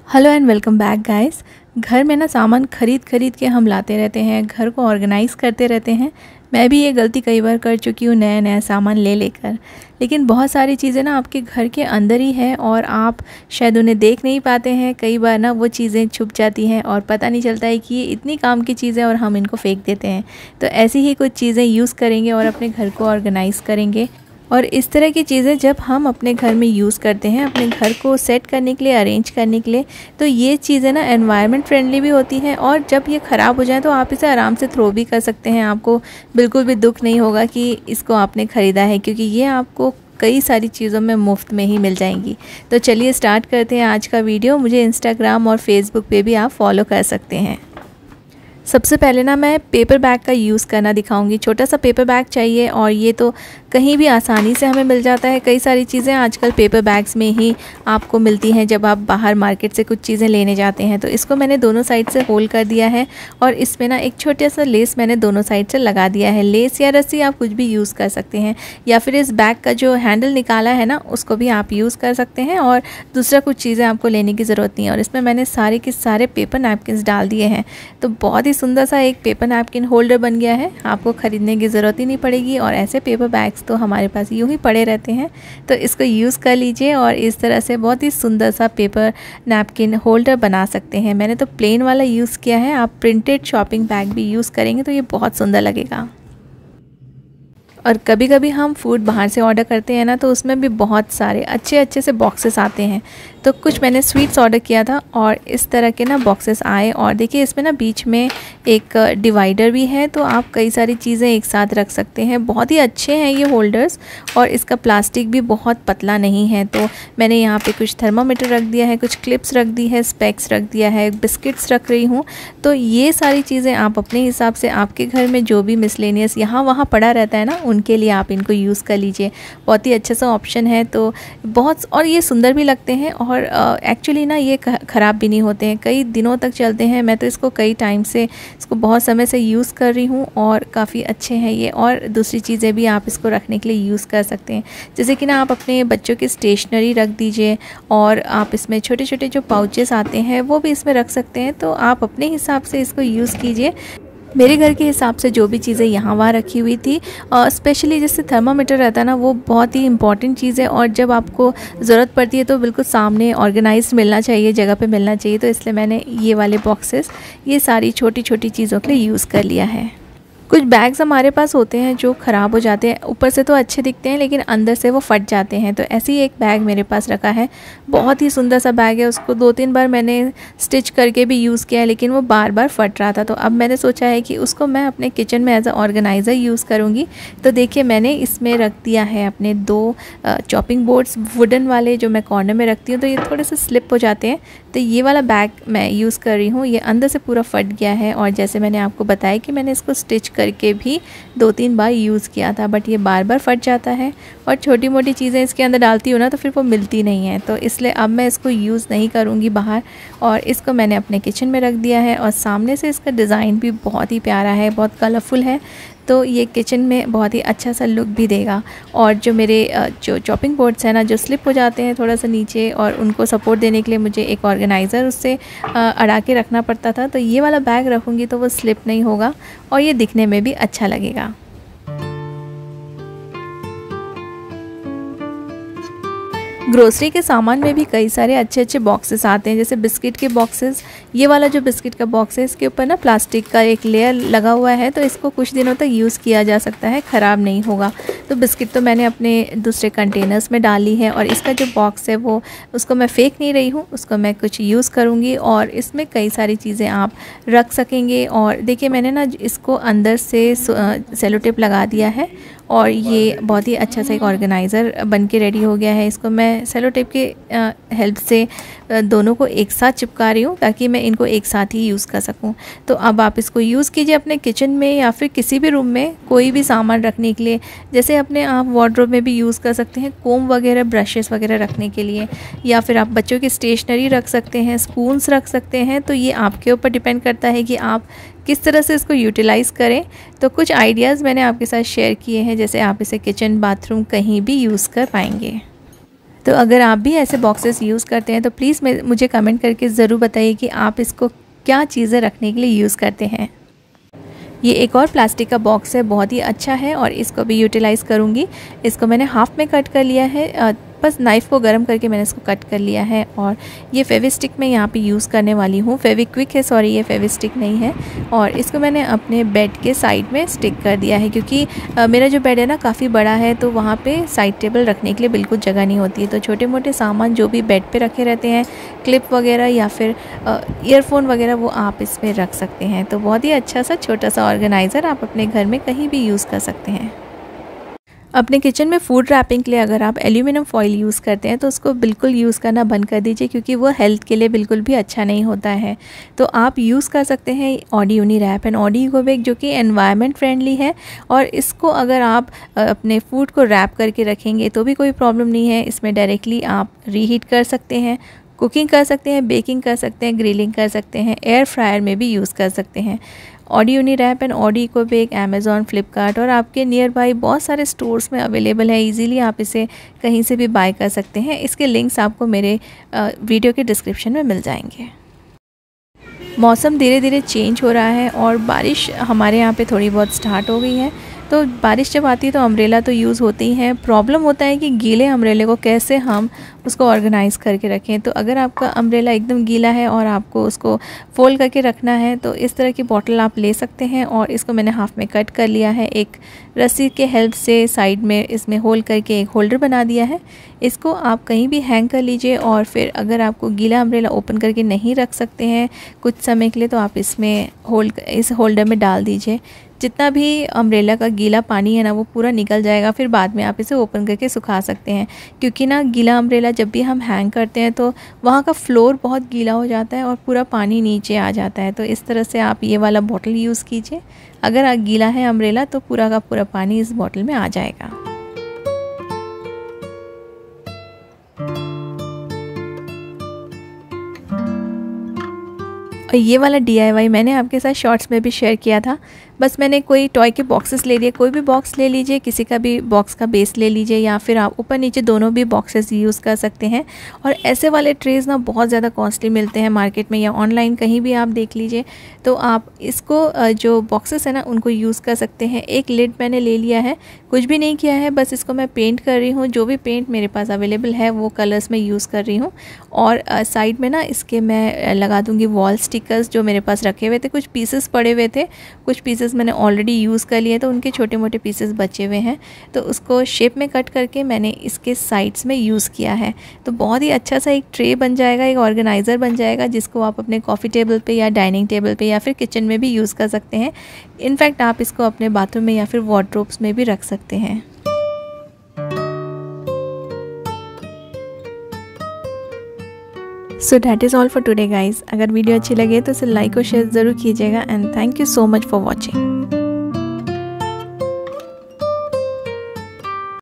Hello and welcome back guys. घर में ना सामान खरीद के हम लाते रहते हैं, घर को ऑर्गेनाइज़ करते रहते हैं। मैं भी ये गलती कई बार कर चुकी हूँ, नया नया सामान ले लेकर। लेकिन बहुत सारी चीज़ें ना आपके घर के अंदर ही है और आप शायद उन्हें देख नहीं पाते हैं। कई बार ना वो चीज़ें छुप जाती हैं और पता नहीं चलता है कि ये इतनी काम की चीज़ें और हम इनको फेंक देते हैं। तो ऐसी ही कुछ चीज़ें यूज़ करेंगे और अपने घर को ऑर्गेनाइज़ करेंगे। और इस तरह की चीज़ें जब हम अपने घर में यूज़ करते हैं, अपने घर को सेट करने के लिए, अरेंज करने के लिए, तो ये चीज़ें ना एनवायरनमेंट फ्रेंडली भी होती हैं। और जब ये ख़राब हो जाए तो आप इसे आराम से थ्रो भी कर सकते हैं। आपको बिल्कुल भी दुख नहीं होगा कि इसको आपने ख़रीदा है, क्योंकि ये आपको कई सारी चीज़ों में मुफ्त में ही मिल जाएंगी। तो चलिए स्टार्ट करते हैं आज का वीडियो। मुझे इंस्टाग्राम और फेसबुक पे भी आप फॉलो कर सकते हैं। सबसे पहले ना मैं पेपर बैग का यूज़ करना दिखाऊंगी। छोटा सा पेपर बैग चाहिए और ये तो कहीं भी आसानी से हमें मिल जाता है। कई सारी चीज़ें आजकल पेपर बैग्स में ही आपको मिलती हैं जब आप बाहर मार्केट से कुछ चीज़ें लेने जाते हैं। तो इसको मैंने दोनों साइड से होल कर दिया है और इसमें ना एक छोटा सा लेस मैंने दोनों साइड से लगा दिया है। लेस या रस्सी आप कुछ भी यूज़ कर सकते हैं, या फिर इस बैग का जो हैंडल निकाला है ना उसको भी आप यूज़ कर सकते हैं। और दूसरा कुछ चीज़ें आपको लेने की ज़रूरत नहीं है। और इसमें मैंने सारे के सारे पेपर नैपकिन्स डाल दिए हैं। तो बहुत ही सुंदर सा एक पेपर नैपकिन होल्डर बन गया है। आपको ख़रीदने की ज़रूरत ही नहीं पड़ेगी और ऐसे पेपर बैग्स तो हमारे पास यूँ ही पड़े रहते हैं। तो इसको यूज़ कर लीजिए और इस तरह से बहुत ही सुंदर सा पेपर नैपकिन होल्डर बना सकते हैं। मैंने तो प्लेन वाला यूज़ किया है, आप प्रिंटेड शॉपिंग बैग भी यूज़ करेंगे तो ये बहुत सुंदर लगेगा। और कभी कभी हम फूड बाहर से ऑर्डर करते हैं ना, तो उसमें भी बहुत सारे अच्छे से बॉक्सेस आते हैं। तो कुछ मैंने स्वीट्स ऑर्डर किया था और इस तरह के ना बॉक्सेस आए। और देखिए इसमें ना बीच में एक डिवाइडर भी है, तो आप कई सारी चीज़ें एक साथ रख सकते हैं। बहुत ही अच्छे हैं ये होल्डर्स और इसका प्लास्टिक भी बहुत पतला नहीं है। तो मैंने यहाँ पे कुछ थर्मामीटर रख दिया है, कुछ क्लिप्स रख दी है, स्पेक्स रख दिया है, बिस्किट्स रख रही हूँ। तो ये सारी चीज़ें आप अपने हिसाब से, आपके घर में जो भी मिसलेनियस यहाँ वहाँ पड़ा रहता है ना, उनके लिए आप इनको यूज़ कर लीजिए। बहुत ही अच्छा सा ऑप्शन है। तो बहुत, और ये सुंदर भी लगते हैं और एक्चुअली ना ये ख़राब भी नहीं होते हैं, कई दिनों तक चलते हैं। मैं तो इसको कई टाइम से, इसको बहुत समय से यूज़ कर रही हूँ और काफ़ी अच्छे हैं ये। और दूसरी चीज़ें भी आप इसको रखने के लिए यूज़ कर सकते हैं, जैसे कि ना आप अपने बच्चों की स्टेशनरी रख दीजिए और आप इसमें छोटे छोटे जो पाउचेस आते हैं वो भी इसमें रख सकते हैं। तो आप अपने हिसाब से इसको यूज़ कीजिए। मेरे घर के हिसाब से जो भी चीज़ें यहाँ वहाँ रखी हुई थी, स्पेशली जैसे थर्मामीटर रहता है ना, वो बहुत ही इंपॉर्टेंट चीज़ है और जब आपको ज़रूरत पड़ती है तो बिल्कुल सामने ऑर्गेनाइज्ड मिलना चाहिए, जगह पे मिलना चाहिए। तो इसलिए मैंने ये वाले बॉक्सेस, ये सारी छोटी छोटी चीज़ों के लिए यूज़ कर लिया है। कुछ बैग्स हमारे पास होते हैं जो ख़राब हो जाते हैं, ऊपर से तो अच्छे दिखते हैं लेकिन अंदर से वो फट जाते हैं। तो ऐसे ही एक बैग मेरे पास रखा है, बहुत ही सुंदर सा बैग है। उसको 2-3 बार मैंने स्टिच करके भी यूज़ किया है, लेकिन वो बार बार फट रहा था। तो अब मैंने सोचा है कि उसको मैं अपने किचन में एज अ ऑर्गेनाइज़र यूज़ करूँगी। तो देखिए मैंने इसमें रख दिया है अपने 2 चॉपिंग बोर्ड्स, वुडन वाले, जो मैं कॉर्नर में रखती हूँ तो ये थोड़े से स्लिप हो जाते हैं। तो ये वाला बैग मैं यूज़ कर रही हूँ। ये अंदर से पूरा फट गया है और जैसे मैंने आपको बताया कि मैंने इसको स्टिच करके भी 2-3 बार यूज़ किया था, बट ये बार बार फट जाता है। और छोटी मोटी चीज़ें इसके अंदर डालती हूँ ना तो फिर वो मिलती नहीं है। तो इसलिए अब मैं इसको यूज़ नहीं करूँगी बाहर, और इसको मैंने अपने किचन में रख दिया है। और सामने से इसका डिज़ाइन भी बहुत ही प्यारा है, बहुत कलरफुल है। तो ये किचन में बहुत ही अच्छा सा लुक भी देगा। और जो मेरे जो चॉपिंग बोर्ड्स हैं ना, जो स्लिप हो जाते हैं थोड़ा सा नीचे, और उनको सपोर्ट देने के लिए मुझे एक ऑर्गेनाइज़र उससे अड़ा के रखना पड़ता था। तो ये वाला बैग रखूँगी तो वो स्लिप नहीं होगा और ये दिखने में भी अच्छा लगेगा। ग्रोसरी के सामान में भी कई सारे अच्छे बॉक्सेस आते हैं, जैसे बिस्किट के बॉक्सेस। ये वाला जो बिस्किट का बॉक्स है, इसके ऊपर ना प्लास्टिक का एक लेयर लगा हुआ है, तो इसको कुछ दिनों तक यूज़ किया जा सकता है, ख़राब नहीं होगा। तो बिस्किट तो मैंने अपने दूसरे कंटेनर्स में डाली है और इसका जो बॉक्स है वो, उसको मैं फेंक नहीं रही हूँ, उसको मैं कुछ यूज़ करूँगी। और इसमें कई सारी चीज़ें आप रख सकेंगे। और देखिए मैंने ना इसको अंदर से सेलो टेप लगा दिया है और ये बहुत ही अच्छा सा एक ऑर्गेनाइज़र बन के रेडी हो गया है। इसको मैं सेलो टेप के हेल्प से दोनों को एक साथ चिपका रही हूँ ताकि मैं इनको एक साथ ही यूज़ कर सकूँ। तो अब आप इसको यूज़ कीजिए अपने किचन में या फिर किसी भी रूम में कोई भी सामान रखने के लिए। जैसे अपने आप वार्डरोब में भी यूज़ कर सकते हैं, कोम वगैरह, ब्रशेस वगैरह रखने के लिए, या फिर आप बच्चों की स्टेशनरी रख सकते हैं, स्पून्स रख सकते हैं। तो ये आपके ऊपर डिपेंड करता है कि आप किस तरह से इसको यूटिलाइज़ करें। तो कुछ आइडियाज़ मैंने आपके साथ शेयर किए हैं, जैसे आप इसे किचन, बाथरूम, कहीं भी यूज़ कर पाएंगे। तो अगर आप भी ऐसे बॉक्सेस यूज़ करते हैं तो प्लीज़ मुझे कमेंट करके ज़रूर बताइए कि आप इसको क्या चीज़ें रखने के लिए यूज़ करते हैं। ये एक और प्लास्टिक का बॉक्स है, बहुत ही अच्छा है और इसको भी यूटिलाइज़ करूँगी। इसको मैंने हाफ़ में कट कर लिया है, बस नाइफ़ को गर्म करके मैंने इसको कट कर लिया है। और ये फेविस्टिक मैं यहाँ पे यूज़ करने वाली हूँ, फेविक्विक है, सॉरी ये फेविस्टिक नहीं है। और इसको मैंने अपने बेड के साइड में स्टिक कर दिया है, क्योंकि मेरा जो बेड है ना काफ़ी बड़ा है, तो वहाँ पे साइड टेबल रखने के लिए बिल्कुल जगह नहीं होती है। तो छोटे मोटे सामान जो भी बेड पे रखे रहते हैं, क्लिप वगैरह या फिर ईयरफोन वगैरह, वो आप इसमें रख सकते हैं। तो बहुत ही अच्छा सा छोटा सा ऑर्गेनाइज़र आप अपने घर में कहीं भी यूज़ कर सकते हैं। अपने किचन में फूड रैपिंग के लिए अगर आप एल्यूमिनियम फॉइल यूज़ करते हैं तो उसको बिल्कुल यूज़ करना बंद कर दीजिए, क्योंकि वो हेल्थ के लिए बिल्कुल भी अच्छा नहीं होता है। तो आप यूज़ कर सकते हैं Audi uni wrap and Audi eco bag, जो कि एनवायरनमेंट फ्रेंडली है। और इसको अगर आप अपने फूड को रैप करके रखेंगे तो भी कोई प्रॉब्लम नहीं है। इसमें डायरेक्टली आप रीहीट कर सकते हैं, कुकिंग कर सकते हैं, बेकिंग कर सकते हैं, ग्रिलिंग कर सकते हैं, एयर फ्रायर में भी यूज़ कर सकते हैं। Audi uni wrap and Audi eco bag Amazon, Flipkart और आपके नियर बाई बहुत सारे स्टोर्स में अवेलेबल है। इजीली आप इसे कहीं से भी बाय कर सकते हैं। इसके लिंक्स आपको मेरे वीडियो के डिस्क्रिप्शन में मिल जाएंगे। मौसम धीरे धीरे चेंज हो रहा है और बारिश हमारे यहाँ पे थोड़ी बहुत स्टार्ट हो गई है। तो बारिश जब आती है तो अम्ब्रेला तो यूज़ होते ही हैं। प्रॉब्लम होता है कि गीले अम्ब्रेले को कैसे हम उसको ऑर्गेनाइज़ करके रखें। तो अगर आपका अम्ब्रेला एकदम गीला है और आपको उसको फोल्ड करके रखना है तो इस तरह की बॉटल आप ले सकते हैं। और इसको मैंने हाफ़ में कट कर लिया है, एक रस्सी के हेल्प से साइड में इसमें होल करके एक होल्डर बना दिया है। इसको आप कहीं भी हैंग कर लीजिए। और फिर अगर आपको गीला अम्ब्रेला ओपन करके नहीं रख सकते हैं कुछ समय के लिए, तो आप इसमें इस होल्डर में डाल दीजिए। जितना भी अम्ब्रेला का गीला पानी है ना वो पूरा निकल जाएगा। फिर बाद में आप इसे ओपन करके सुखा सकते हैं, क्योंकि ना गीला अम्ब्रेला जब भी हम हैंग करते हैं तो वहाँ का फ्लोर बहुत गीला हो जाता है और पूरा पानी नीचे आ जाता है। तो इस तरह से आप ये वाला बॉटल यूज़ कीजिए। अगर गीला है अम्ब्रेला तो पूरा का पूरा पानी इस बॉटल में आ जाएगा। और ये वाला DIY मैंने आपके साथ शॉर्ट्स में भी शेयर किया था। बस मैंने कोई टॉय के बॉक्सेस ले लिए, कोई भी बॉक्स ले लीजिए, किसी का भी बॉक्स का बेस ले लीजिए, या फिर आप ऊपर नीचे दोनों भी बॉक्सेस यूज़ कर सकते हैं। और ऐसे वाले ट्रेज़ ना बहुत ज़्यादा कॉस्टली मिलते हैं मार्केट में या ऑनलाइन कहीं भी आप देख लीजिए। तो आप इसको जो बॉक्सेस है ना उनको यूज़ कर सकते हैं। एक लिड मैंने ले लिया है, कुछ भी नहीं किया है, बस इसको मैं पेंट कर रही हूँ। जो भी पेंट मेरे पास अवेलेबल है वो कलर्स में यूज़ कर रही हूँ। और साइड में ना इसके मैं लगा दूँगी वॉल स्टिकर्स जो मेरे पास रखे हुए थे। कुछ पीसेस पड़े हुए थे, कुछ पीसेस मैंने ऑलरेडी यूज़ कर लिए, तो उनके छोटे मोटे पीसेस बचे हुए हैं। तो उसको शेप में कट करके मैंने इसके साइड्स में यूज़ किया है। तो बहुत ही अच्छा सा एक ट्रे बन जाएगा, एक ऑर्गेनाइज़र बन जाएगा, जिसको आप अपने कॉफ़ी टेबल पे या डाइनिंग टेबल पे या फिर किचन में भी यूज़ कर सकते हैं। इनफैक्ट आप इसको अपने बाथरूम में या फिर वार्डरोब्स में भी रख सकते हैं। So that is all for today guys. अगर वीडियो अच्छी लगे तो इसे लाइक और शेयर ज़रूर कीजिएगा। And thank you so much for watching.